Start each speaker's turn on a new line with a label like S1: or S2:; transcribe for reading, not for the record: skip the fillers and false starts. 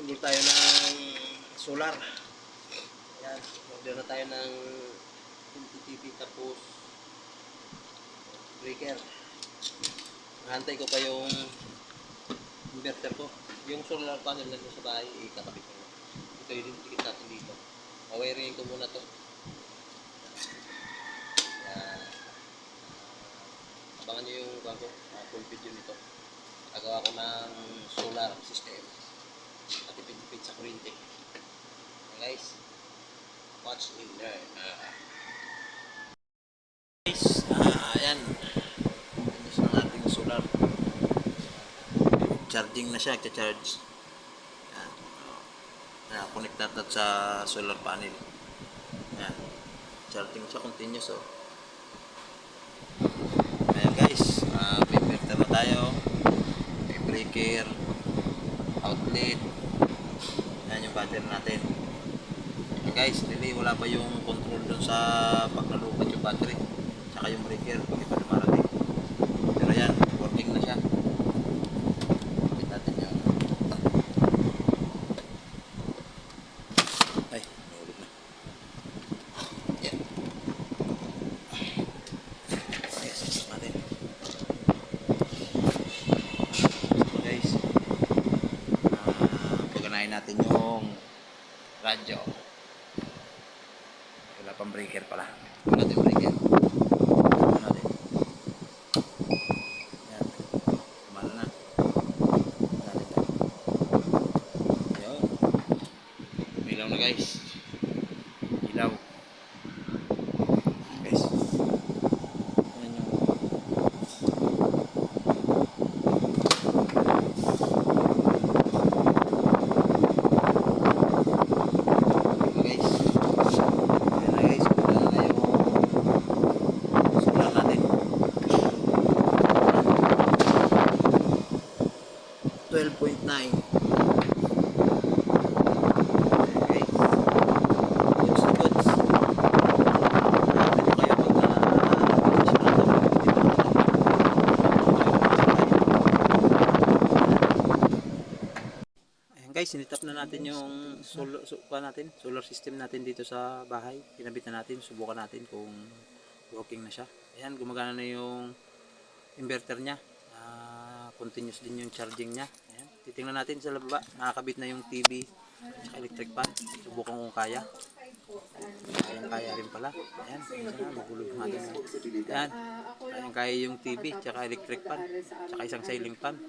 S1: Simbol tayo ng solar. Ayan, order na tayo ng TV tapos breaker. Hantay ko pa yung inverter ko. Yung solar panel na sa bahay, ikakabit ko. Ito yung dikit natin dito. Pawiringin ko muna to. Ayan. Abangan nyo yung full video nito. Nagawa ko ng solar system. At tipid-tipid sa kuryente. Guys, watch and learn. Guys, ayan. Ito sa ating solar. Charging na siya, charge. Ayan. Connect natin sa solar panel. Ayan. Charging siya continuous. Ayan guys, may inverter na tayo. May breaker, outlet. Ayan yung battery natin. Ayan guys, really wala pa yung control dun sa paglalupat yung battery. Tsaka yung breaker, hindi pa lumarating. Pero ayan, working na siya. Natin yun. Ay, nahulog na. Yan. Ay, sasok natin. So guys, paganahin natin yung radyo. Wala pang breaker pala. Wala natin breaker. Wala natin. Yan. Kumala na. Ilaw na guys. Ilaw. Guys. Ayan yung guys. Ayan na guys. Kumala na yung solar natin. 12.9. Guys, sinitap na natin yung solar system natin dito sa bahay. Kinabit na natin, subukan natin kung working na siya. Ayan, gumagana na yung inverter niya. Continuous din yung charging niya. Ayan, titingnan natin sa baba. Nakakabit na yung TV at electric fan. Subukan kung kaya. Kaya rin pala. Ayan, magulo natin. Ayan, kaya yung TV at electric fan at isang ceiling fan.